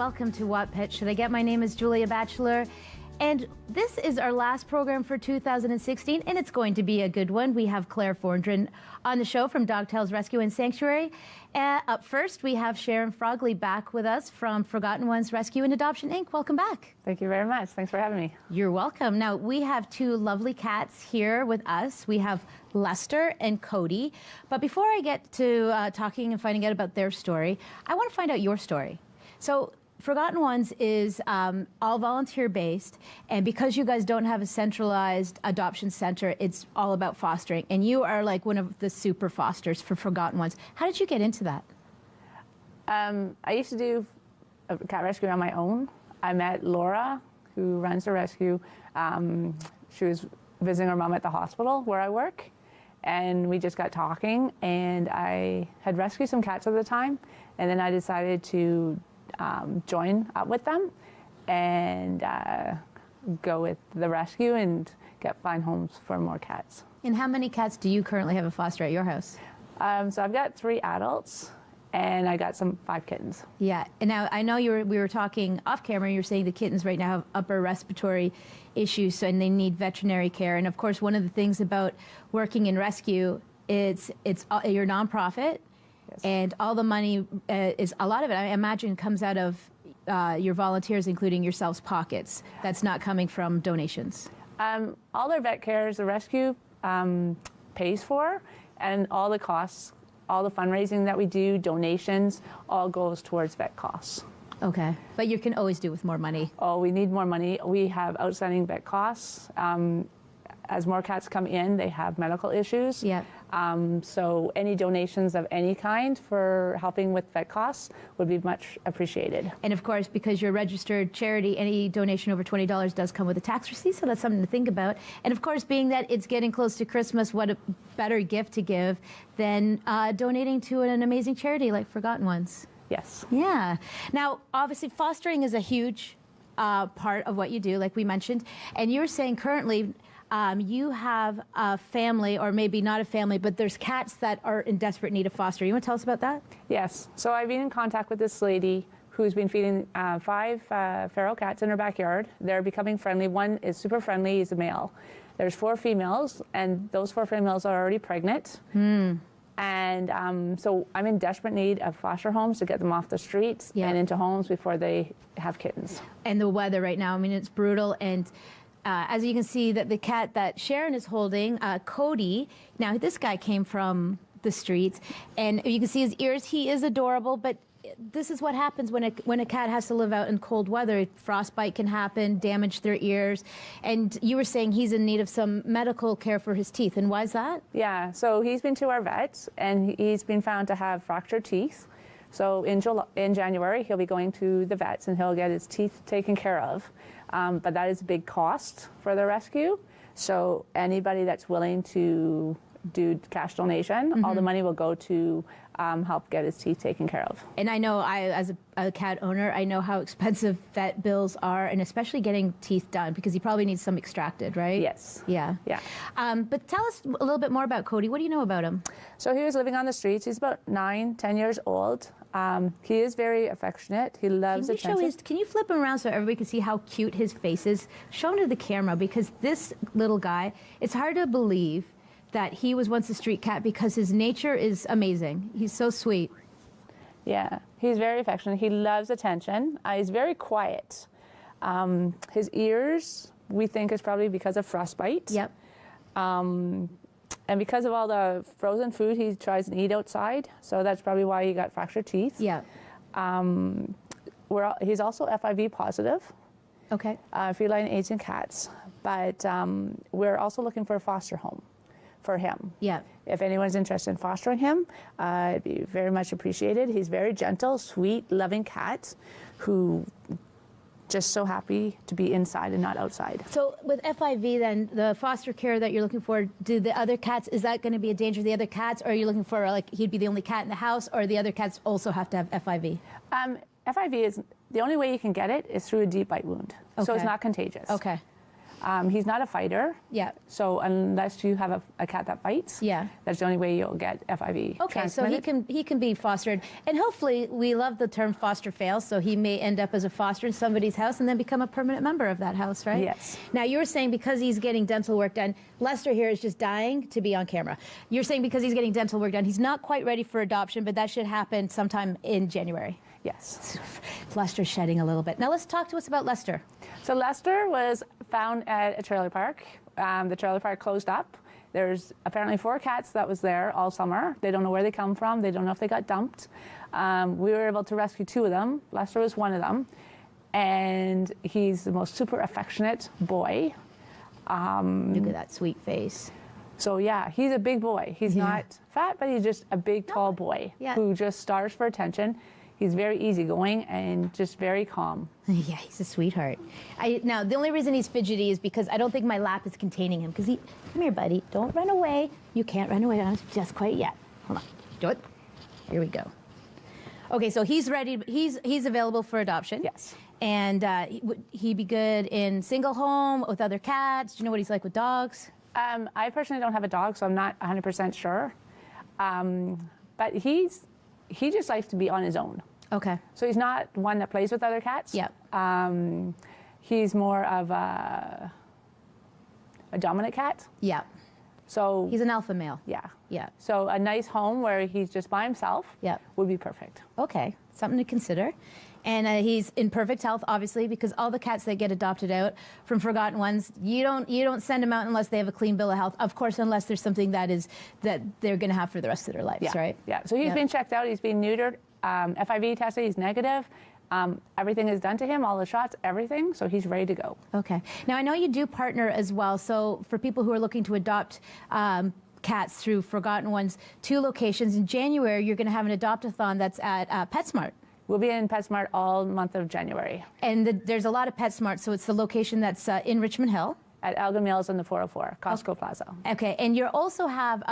welcome to What Pet Should I Get? My name is Julia Batchelor, and this is our last program for 2016, and it's going to be a good one. We have Claire Fordrin on the show from Dogtails Rescue and Sanctuary. Up first, we have Sharon Frogley back with us from Forgotten Ones Rescue and Adoption, Inc. Welcome back. Thank you very much. Thanks for having me. You're welcome. Now, we have two lovely cats here with us. We have Lester and Cody. But before I get to talking and finding out about their story, I want to find out your story. So Forgotten Ones is all volunteer-based, and because you guys don't have a centralized adoption center, it's all about fostering, and you are like one of the super fosters for Forgotten Ones. How did you get into that? I used to do a cat rescue on my own. I met Laura, who runs the rescue. She was visiting her mom at the hospital where I work, and we just got talking, and I had rescued some cats at the time, and then I decided to join up with them and go with the rescue and find homes for more cats. And how many cats do you currently have a foster at your house? So I've got 3 adults and I got 5 kittens. Yeah, and now I know we were talking off camera, you're saying the kittens right now have upper respiratory issues and they need veterinary care. And of course, one of the things about working in rescue, it's your nonprofit. Yes. And all the money is, a lot of it, I imagine, comes out of your volunteers, including yourselves' pockets. That's not coming from donations. All their vet cares, the rescue pays for, and all the costs, all the fundraising that we do, donations, all goes towards vet costs. Okay, but you can always do with more money. Oh, we need more money. We have outstanding vet costs. As more cats come in, they have medical issues. Yeah. So any donations of any kind for helping with vet costs would be much appreciated. And of course, because you're a registered charity, any donation over $20 does come with a tax receipt, so that's something to think about. And of course, being that it's getting close to Christmas, what a better gift to give than donating to an amazing charity like Forgotten Ones. Yes. Yeah. Now, obviously, fostering is a huge part of what you do, like we mentioned. And you're saying currently, you have a family, or maybe not a family, but there's cats that are in desperate need of foster. You want to tell us about that? Yes. So I've been in contact with this lady who's been feeding 5 feral cats in her backyard. They're becoming friendly. One is super friendly. He's a male. There's 4 females, and those 4 females are already pregnant. And so I'm in desperate need of foster homes to get them off the streets and into homes before they have kittens. And the weather right now, I mean, it's brutal. And as you can see, that the cat that Sharon is holding, Cody, now this guy came from the streets, and you can see his ears. He is adorable, but this is what happens when a cat has to live out in cold weather. Frostbite can happen, damage their ears. And you were saying he's in need of some medical care for his teeth, and why is that? Yeah, so he's been to our vet, and he's been found to have fractured teeth. So in January, he'll be going to the vets, and he'll get his teeth taken care of. But that is a big cost for the rescue. So anybody that's willing to do cash donation, all the money will go to help get his teeth taken care of. And I know, as a cat owner, I know how expensive vet bills are, and especially getting teeth done, because he probably needs some extracted, right? Yes. Yeah. Yeah. But tell us a little bit more about Cody. What do you know about him? So he was living on the streets. He's about 9, 10 years old. He is very affectionate. He loves attention. Can you flip him around so everybody can see how cute his face is? Show him to the camera, because this little guy, it's hard to believe that he was once a street cat, because his nature is amazing. He's so sweet. Yeah, he's very affectionate. He loves attention. He's very quiet. His ears, we think, is probably because of frostbite. Yep. And because of all the frozen food he tries to eat outside, so that's probably why he got fractured teeth. Yeah. He's also FIV positive. Okay. Feline AIDS in cats. But we're also looking for a foster home for him. Yeah. If anyone's interested in fostering him, it'd be very much appreciated. He's very gentle, sweet, loving cat who just so happy to be inside and not outside. So with FIV then, the foster care that you're looking for, do the other cats, is that going to be a danger to the other cats, or are you looking for, like, he'd be the only cat in the house, or the other cats also have to have FIV? FIV is, the only way you can get it is through a deep bite wound. Okay. So it's not contagious. Okay. He's not a fighter. Yeah. So unless you have a cat that bites, Yeah. that's the only way you'll get FIV Okay, so transmitted. he can be fostered, and hopefully we love the term foster fail. So he may end up as a foster in somebody's house and then become a permanent member of that house, right? Yes. Now you were saying because he's getting dental work done, Lester here is just dying to be on camera. You're saying because he's getting dental work done, he's not quite ready for adoption, but that should happen sometime in January. Yes. Lester's shedding a little bit. Now let's talk to us about Lester. So Lester was found at a trailer park. The trailer park closed up. There's apparently 4 cats that was there all summer. They don't know where they come from. They don't know if they got dumped. We were able to rescue 2 of them. Lester was one of them. And he's the most super affectionate boy. Look at that sweet face. So yeah, he's a big boy. He's Yeah. not fat, but he's just a big, tall boy Yeah. who just starves for attention. He's very easygoing and just very calm. Yeah, he's a sweetheart. Now, the only reason he's fidgety is because I don't think my lap is containing him. Because come here, buddy. Don't run away. You can't run away just quite yet. Hold on. Do it. Here we go. Okay, so he's ready. He's available for adoption. Yes. And would he be good in single home with other cats? Do you know what he's like with dogs? I personally don't have a dog, so I'm not 100% sure. But he just likes to be on his own. Okay. So he's not one that plays with other cats. Yep. He's more of a dominant cat. Yeah. So He's an alpha male. yeah. Yeah. So a nice home where he's just by himself Yep. would be perfect. Okay, something to consider. And he's in perfect health, obviously, because all the cats that get adopted out from Forgotten Ones, you don't send them out unless they have a clean bill of health. Of course, unless there's something that they're going to have for the rest of their lives, Yeah. right? Yeah. So he's Yeah. been checked out. He's been neutered. FIV tested. He's negative. Everything is done to him. All the shots, everything. So he's ready to go. Okay. Now I know you do partner as well. So for people who are looking to adopt cats through Forgotten Ones, 2 locations in January, you're going to have an adopt-a-thon that's at PetSmart. We'll be in PetSmart all month of January And there's a lot of PetSmart, so it's the location that's in Richmond Hill. at Elgin Mills on the 404, Costco Plaza. Okay, and you also have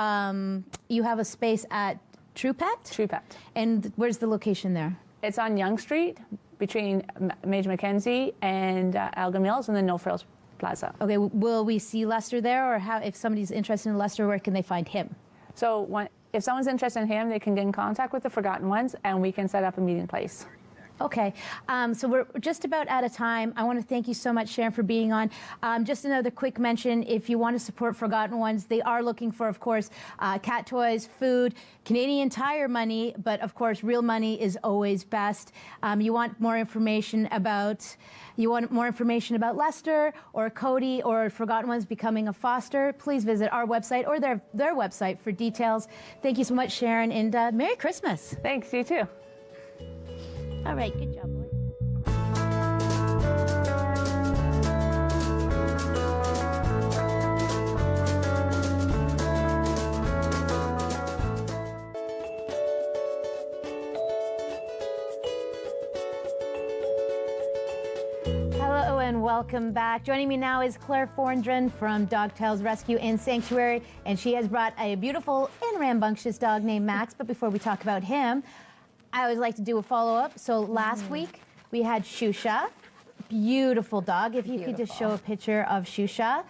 you have a space at True Pet. True Pet. And where's the location there? It's on Yonge Street between Mage Mackenzie and Elgin Mills and the No Frills Plaza. Okay, will we see Lester there, or how? If somebody's interested in Lester, where can they find him? So if someone's interested in him, they can get in contact with the Forgotten Ones and we can set up a meeting place. Okay, so we're just about out of time. I want to thank you so much, Sharon, for being on. Just another quick mention, if you want to support Forgotten Ones, they are looking for, of course, cat toys, food, Canadian Tire money, but of course, real money is always best. You want more information about Lester or Cody or Forgotten Ones becoming a foster, please visit our website or their website for details. Thank you so much, Sharon, and Merry Christmas. Thanks, you too. All right, good job, boy. Hello and welcome back. Joining me now is Claire Fondren from Dogtails Rescue and Sanctuary, and she has brought a beautiful and rambunctious dog named Max. But before we talk about him, I always like to do a follow-up. So last week we had Shusha, beautiful dog. If you could just show a picture of Shusha.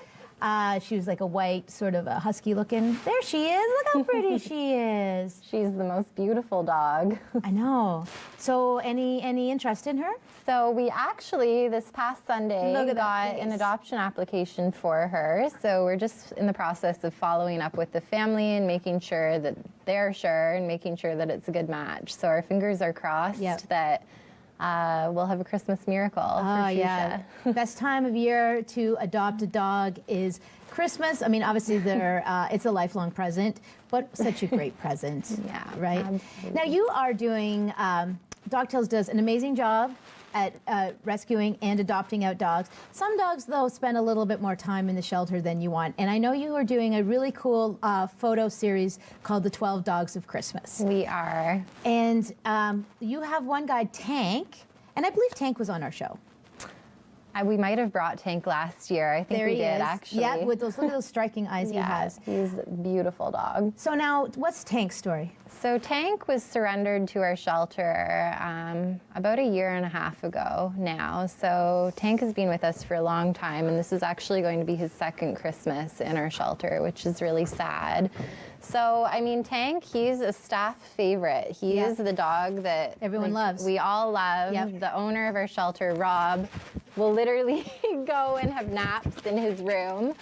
She was like a white, sort of a husky looking. There she is. Look how pretty she is. She's the most beautiful dog. I know. So any interest in her? So we actually, this past Sunday, Look at that got an face. adoption application for her. So we're just in the process of following up with the family and making sure that they're sure and making sure that it's a good match. So our fingers are crossed Yep. that we'll have a Christmas miracle for Oh, Shusha. yeah. Best time of year to adopt a dog is Christmas. I mean, obviously, it's a lifelong present, but such a great present. Yeah, Right? absolutely. Now, you are doing, Dogtails does an amazing job at rescuing and adopting out dogs. Some dogs, though, spend a little bit more time in the shelter than you want. And I know you are doing a really cool photo series called The 12 Dogs of Christmas. We are. And you have one guy, Tank, and I believe Tank was on our show. We might have brought Tank last year. I think There we he did is. actually. Yeah, with those, look at those striking eyes he Yeah, has. he's a beautiful dog. So now, what's Tank's story? So Tank was surrendered to our shelter about a year and a half ago now. So Tank has been with us for a long time, and this is actually going to be his second Christmas in our shelter, which is really sad. So, I mean, Tank, he's a staff favorite. He Yeah. is the dog that Everyone loves. We all love. Yep. The owner of our shelter, Rob, will literally go and have naps in his room.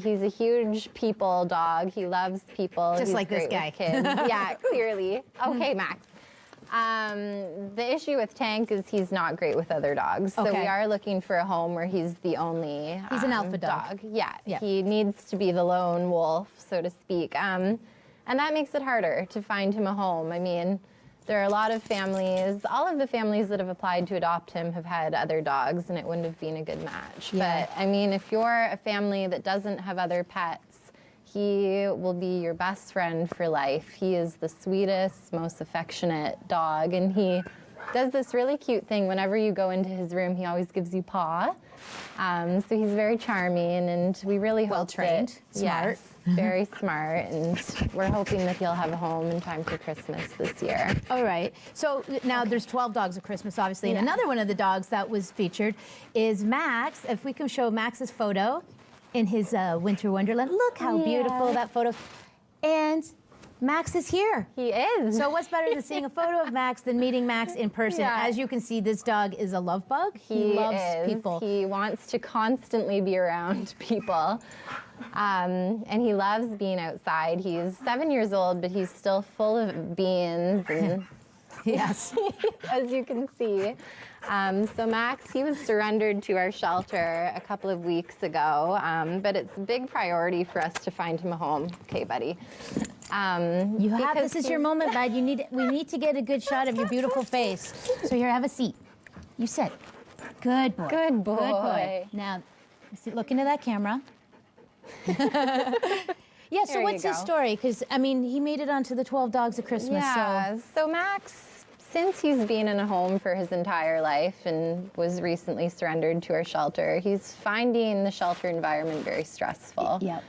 He's a huge people dog. He loves people. Just He's like this great guy. with kids. Yeah, clearly. Okay, Max. The issue with Tank is he's not great with other dogs. So Okay. we are looking for a home where he's the only He's an alpha dog. Yeah, Yeah. he needs to be the lone wolf, so to speak. And that makes it harder to find him a home. I mean, there are a lot of families, all of the families that have applied to adopt him have had other dogs, and it wouldn't have been a good match. Yeah. But I mean, if you're a family that doesn't have other pets, he will be your best friend for life. He is the sweetest, most affectionate dog, and he does this really cute thing. Whenever you go into his room, he always gives you paw. So he's very charming, and we really hope Well-trained, that, smart. Yes, very smart, and we're hoping that he'll have a home in time for Christmas this year. All right. So now there's 12 dogs at Christmas, obviously. And Yeah. another one of the dogs that was featured is Max. If we can show Max's photo in his winter wonderland. Look how beautiful Yeah. that photo. And Max is here. He is. So what's better than seeing a photo of Max than meeting Max in person? Yeah. As you can see, this dog is a love bug. He loves is. people. He wants to constantly be around people. And he loves being outside. He's 7 years old, but he's still full of beans, and Yes. as you can see. So Max, he was surrendered to our shelter a couple of weeks ago, but it's a big priority for us to find him a home. Okay, buddy. You have, Because this is your he's- moment, bud. We need to get a good shot of your beautiful face. So here, have a seat. You sit. Good boy. Good boy. Good boy. Now, look into that camera. Yeah, so There what's you his go. story? Because, I mean, he made it onto the 12 Dogs of Christmas. Yeah. So So Max, since he's been in a home for his entire life and was recently surrendered to our shelter, he's finding the shelter environment very stressful. Yep.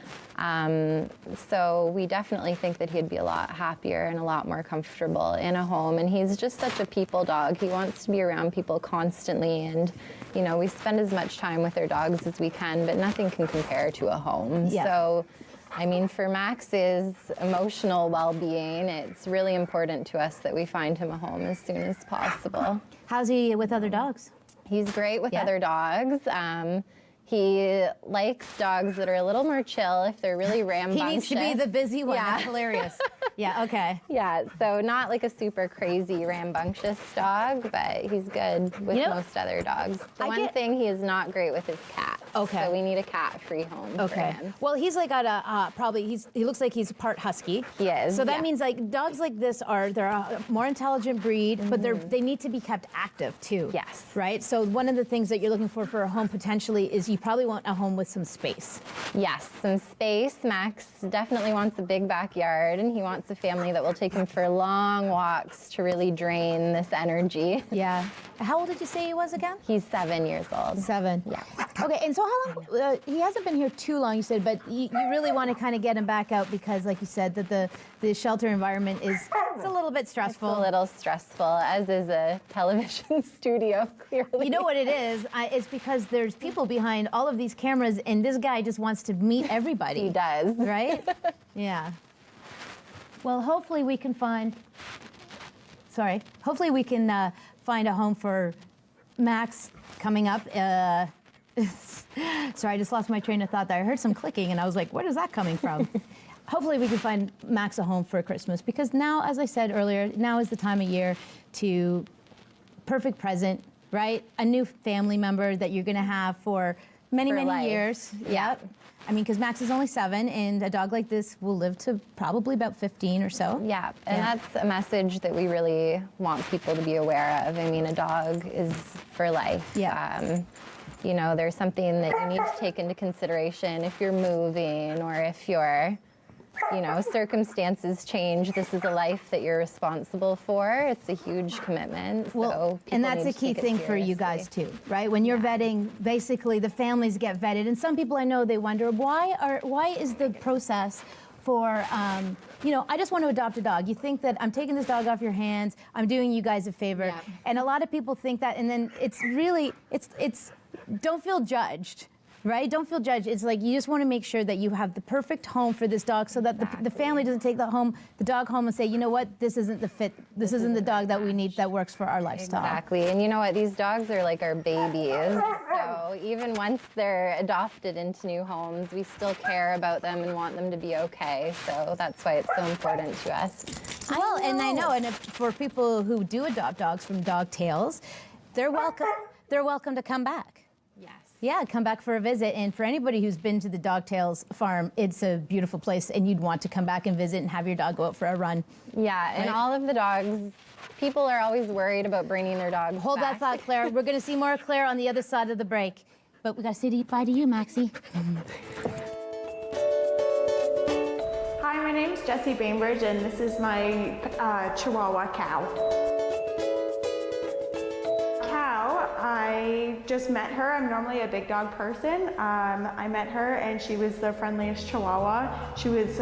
So we definitely think that he'd be a lot happier and a lot more comfortable in a home. And he's just such a people dog. He wants to be around people constantly. And, you know, we spend as much time with our dogs as we can, but nothing can compare to a home. Yeah. So, I mean, for Max's emotional well-being, it's really important to us that we find him a home as soon as possible. how's he with other dogs? He's great with Yeah. other dogs. He likes dogs that are a little more chill if they're really rambunctious. He needs to be the busy one. Yeah. That's hilarious. Yeah, okay. Yeah, so not like a super crazy rambunctious dog, but he's good with You know, most other dogs. The I one get- thing he is not great with is cats. Okay. So we need a cat-free home for Okay. him. Well, he's like got a probably he looks like he's part husky. He is, So that yeah. means like dogs like this they're a more intelligent breed, but they need to be kept active too. Yes. Right. So one of the things that you're looking for a home potentially is you probably want a home with some space. Yes, some space. Max definitely wants a big backyard, and he wants a family that will take him for long walks to really drain this energy. Yeah. How old did you say he was again? He's 7 years old. 7. Yeah. Okay, and so how long? He hasn't been here too long, you said, but you really want to kind of get him back out because, like you said, that the shelter environment is it's a little bit stressful. A little stressful, as is a television studio, clearly. You know what it is? It's because there's people behind all of these cameras, and this guy just wants to meet everybody. He does. Right? Yeah. Well, hopefully we can find. Sorry. Hopefully we can find a home for Max coming up. Sorry, I just lost my train of thought there. I heard some clicking, and I was like, "Where is that coming from?" Hopefully we can find Max a home for Christmas because now, as I said earlier, now is the time of year to perfect present, right? A new family member that you're going to have for many, For many life. years. Yeah. Yep. I mean, because Max is only 7, and a dog like this will live to probably about 15 or so. Yeah, and Yeah. that's a message that we really want people to be aware of. I mean, a dog is for life. Yeah. You know, there's something that you need to take into consideration if you're moving or if you're circumstances change. This is a life that you're responsible for. It's a huge commitment. So and that's a key thing for you guys too, right? When you're vetting, basically the families get vetted, and some people I know they wonder why is the process for I just want to adopt a dog. You think that I'm taking this dog off your hands, I'm doing you guys a favor, and a lot of people think that, and then it's don't feel judged. Right? Don't feel judged. It's like you just want to make sure that you have the perfect home for this dog so that the family doesn't take the dog home and say, you know what, this isn't the fit, this isn't the dog that we need that works for our lifestyle. Exactly. And you know what? These dogs are like our babies. So even once they're adopted into new homes, we still care about them and want them to be okay. So that's why it's so important to us. Well, and I know, and for people who do adopt dogs from Dog Tales, they're welcome. They're welcome to come back. Yes. Yeah, come back for a visit. And for anybody who's been to the Dog Tales farm, it's a beautiful place, and you'd want to come back and visit and have your dog go out for a run. Yeah, and all of the dogs, people are always worried about bringing their dogs Hold back. that thought, Claire. We're going to see more of Claire on the other side of the break. But we got to say bye to you, Maxie. Hi, my name's Jessie Bainbridge, and this is my Chihuahua Cow. I just met her. I'm normally a big dog person. I met her and she was the friendliest Chihuahua. She was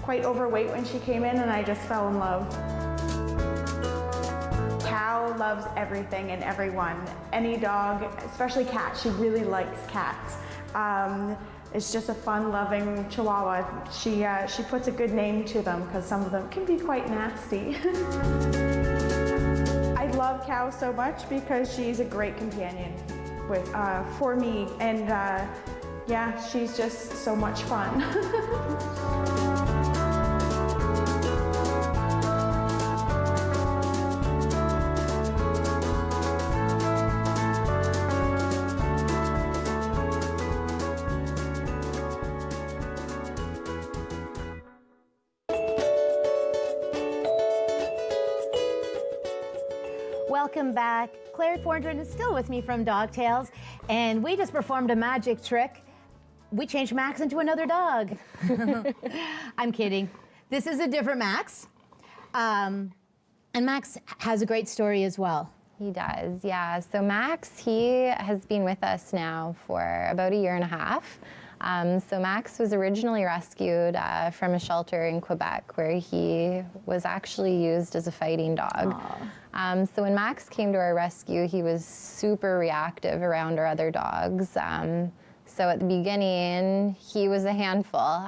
quite overweight when she came in, and I just fell in love. Cow loves everything and everyone. Any dog, especially cats, she really likes cats. It's just a fun, loving Chihuahua. She puts a good name to them because some of them can be quite nasty. I love Cow so much because she's a great companion for me, and yeah, she's just so much fun. Welcome back. Claire Thornton is still with me from Dog Tales, and we just performed a magic trick. We changed Max into another dog. I'm kidding. This is a different Max. And Max has a great story as well. He does, yeah. So Max, he has been with us now for about 1.5 years. So Max was originally rescued from a shelter in Quebec where he was actually used as a fighting dog. So when Max came to our rescue, he was super reactive around our other dogs. So at the beginning, he was a handful.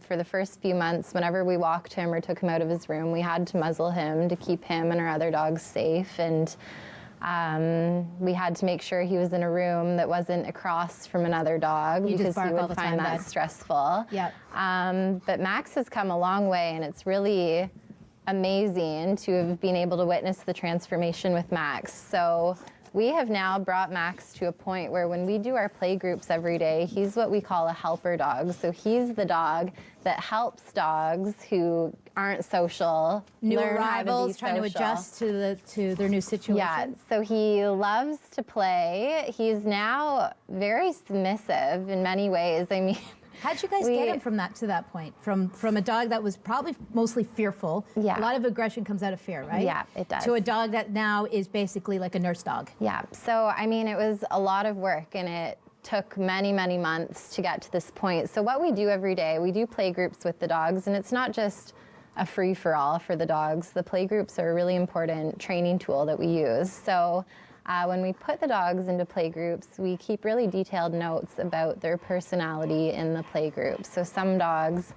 For the first few months, whenever we walked him or took him out of his room, we had to muzzle him to keep him and our other dogs safe. And we had to make sure he was in a room that wasn't across from another dog because he would find that stressful. Yep. But Max has come a long way, and it's really amazing to have been able to witness the transformation with Max. So we have now brought Max to a point where when we do our play groups every day, he's what we call a helper dog. So he's the dog that helps dogs who aren't social, New learn arrivals, how to be trying to adjust to their new situation. Yeah, so he loves to play. He's now very submissive in many ways. I mean, how'd you guys get him from that to that point? From a dog that was probably mostly fearful. Yeah. A lot of aggression comes out of fear, right? Yeah, it does. To a dog that now is basically like a nurse dog. Yeah, so I mean, it was a lot of work, and it took many, many months to get to this point. So what we do every day, we do play groups with the dogs, and it's not just a free-for-all for the dogs. The play groups are a really important training tool that we use. So when we put the dogs into play groups, we keep really detailed notes about their personality in the play group. So some dogs,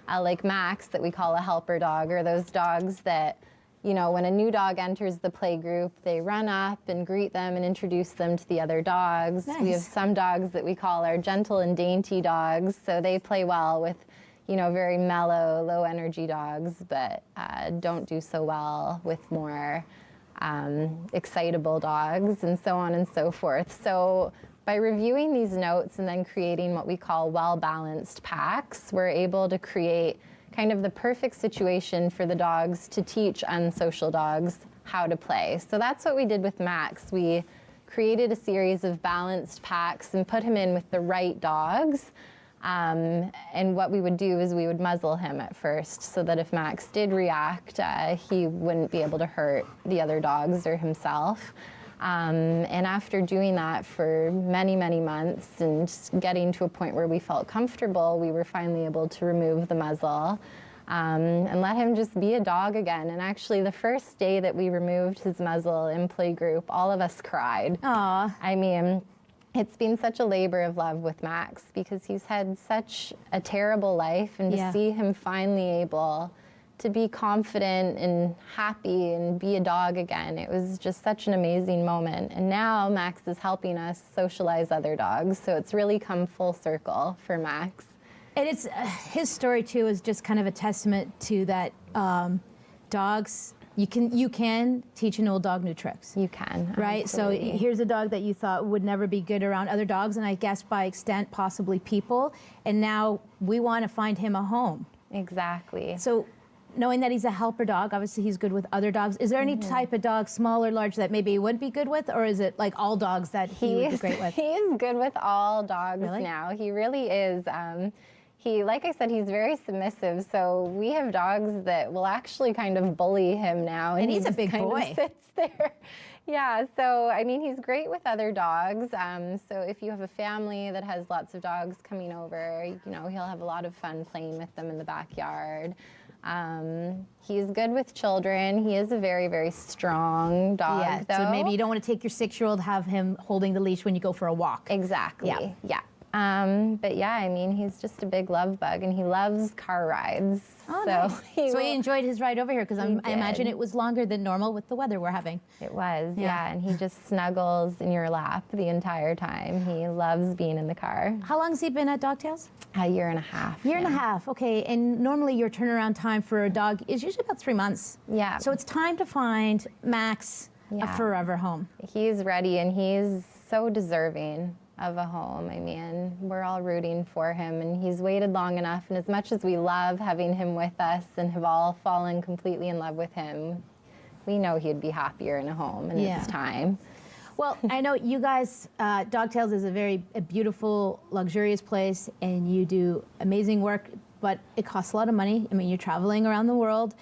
like Max, that we call a helper dog, are those dogs that, you know, when a new dog enters the play group, they run up and greet them and introduce them to the other dogs. Nice. We have some dogs that we call our gentle and dainty dogs, so they play well with, you know, very mellow, low energy dogs, but don't do so well with more excitable dogs, and so on and so forth. So by reviewing these notes and then creating what we call well-balanced packs, we're able to create kind of the perfect situation for the dogs to teach unsocial dogs how to play. So that's what we did with Max. We created a series of balanced packs and put him in with the right dogs. And what we would do is we would muzzle him at first so that if Max did react, he wouldn't be able to hurt the other dogs or himself. And after doing that for many, many months and getting to a point where we felt comfortable, we were finally able to remove the muzzle and let him just be a dog again. And actually, the first day that we removed his muzzle in playgroup, all of us cried. Aw. I mean, it's been such a labor of love with Max because he's had such a terrible life, and to Yeah. see him finally able to be confident and happy and be a dog again, it was just such an amazing moment. And now Max is helping us socialize other dogs, so it's really come full circle for Max. And it's his story too is just kind of a testament to that dogs. You can teach an old dog new tricks. You can, Right? absolutely. So here's a dog that you thought would never be good around other dogs, and I guess by extent possibly people. And now we want to find him a home. Exactly. So knowing that he's a helper dog, obviously he's good with other dogs. Is there any type of dog, small or large, that maybe he wouldn't be good with, or is it like all dogs that he would be great with? He is good with all dogs Really? now. He really is. Like I said, he's very submissive. So we have dogs that will actually kind of bully him now, And he he's a just big kind of boy. sits there. Yeah. So I mean, he's great with other dogs. So if you have a family that has lots of dogs coming over, he'll have a lot of fun playing with them in the backyard. He's good with children. He is a very, very strong dog, Yeah, though. so maybe you don't want to take your 6-year-old, have him holding the leash when you go for a walk. Exactly. Yeah. Yeah. But yeah, I mean, he's just a big love bug, and he loves car rides. Oh, so nice. he So will- he enjoyed his ride over here because I imagine did. it was longer than normal with the weather we're having. It was, Yeah. yeah. And he just snuggles in your lap the entire time. He loves being in the car. How long has he been at Dogtails? A year and a half. Year and a yeah. half, okay. And normally your turnaround time for a dog is usually about 3 months. Yeah. So it's time to find Max a Yeah. forever home. He's ready, and he's so deserving of a home. I mean, we're all rooting for him, and he's waited long enough. And as much as we love having him with us and have all fallen completely in love with him, we know he'd be happier in a home, and Yeah. it's time. Well, I know you guys, Dogtails is a beautiful, luxurious place, and you do amazing work, but it costs a lot of money. I mean, you're traveling around the world,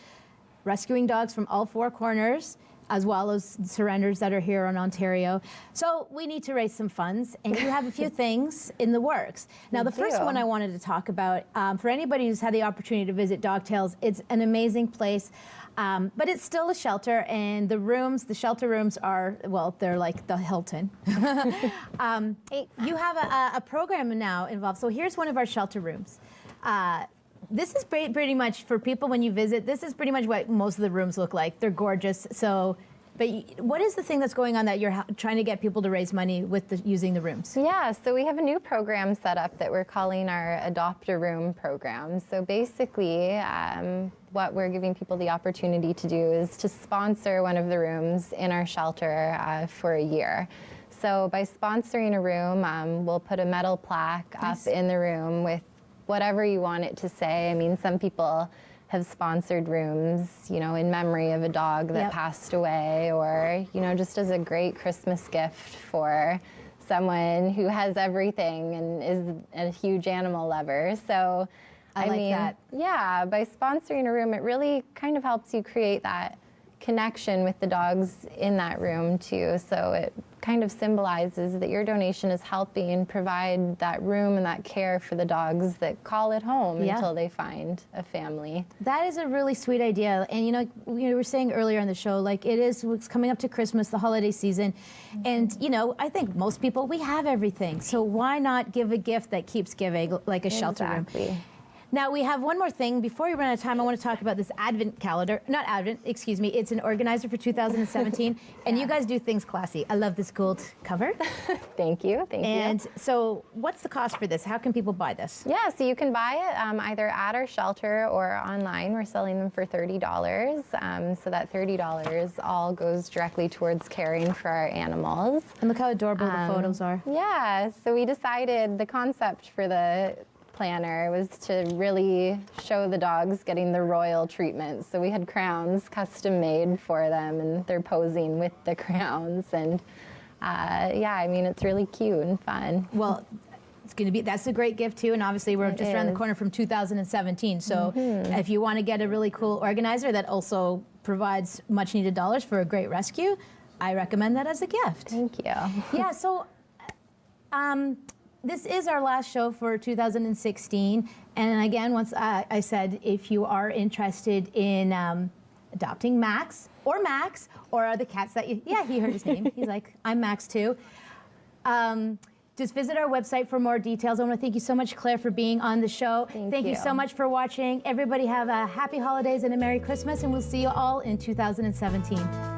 rescuing dogs from all 4 corners, as well as surrenders that are here in Ontario. So we need to raise some funds, and you have a few things in the works. Now, the first do. one I wanted to talk about, for anybody who's had the opportunity to visit Dogtails, it's an amazing place, but it's still a shelter, and the shelter rooms are, well, they're like the Hilton. You have a program now involved. So here's one of our shelter rooms. This is pretty much for people when you visit. This is pretty much what most of the rooms look like. They're gorgeous. So, but what is the thing that's going on that you're trying to get people to raise money with using the rooms? Yeah, so we have a new program set up that we're calling our Adopt a Room program. So basically, what we're giving people the opportunity to do is to sponsor one of the rooms in our shelter for a year. So by sponsoring a room, we'll put a metal plaque Nice. up in the room with whatever you want it to say. I mean, some people have sponsored rooms, in memory of a dog that Yep. passed away, or, just as a great Christmas gift for someone who has everything and is a huge animal lover. So, I like mean, that. yeah, by sponsoring a room, it really kind of helps you create that connection with the dogs in that room too. So it kind of symbolizes that your donation is helping provide that room and that care for the dogs that call it home Yeah. until they find a family. That is a really sweet idea. And we were saying earlier in the show, like it's coming up to Christmas, the holiday season. And, I think most people, we have everything. So why not give a gift that keeps giving, like a shelter room? Exactly. Now, we have one more thing. Before we run out of time, I want to talk about this Advent calendar. Not Advent, excuse me. It's an organizer for 2017. And you guys do things classy. I love this gold cover. Thank you. Thank you. And so what's the cost for this? How can people buy this? Yeah, so you can buy it either at our shelter or online. We're selling them for $30. So that $30 all goes directly towards caring for our animals. And look how adorable the photos are. Yeah, so we decided the concept for the planner was to really show the dogs getting the royal treatment. So we had crowns custom made for them, and they're posing with the crowns. And yeah, I mean, it's really cute and fun. Well, It's going to be, that's a great gift too. And obviously we're just around the is. corner from 2017. So if you want to get a really cool organizer that also provides much needed dollars for a great rescue, I recommend that as a gift. Thank you. Yeah, so this is our last show for 2016. And again, once I said, if you are interested in adopting Max or the cats that you, yeah, he heard his name. He's like, I'm Max too. Just visit our website for more details. I want to thank you so much, Claire, for being on the show. Thank you so much for watching. Everybody have a happy holidays and a Merry Christmas, and we'll see you all in 2017.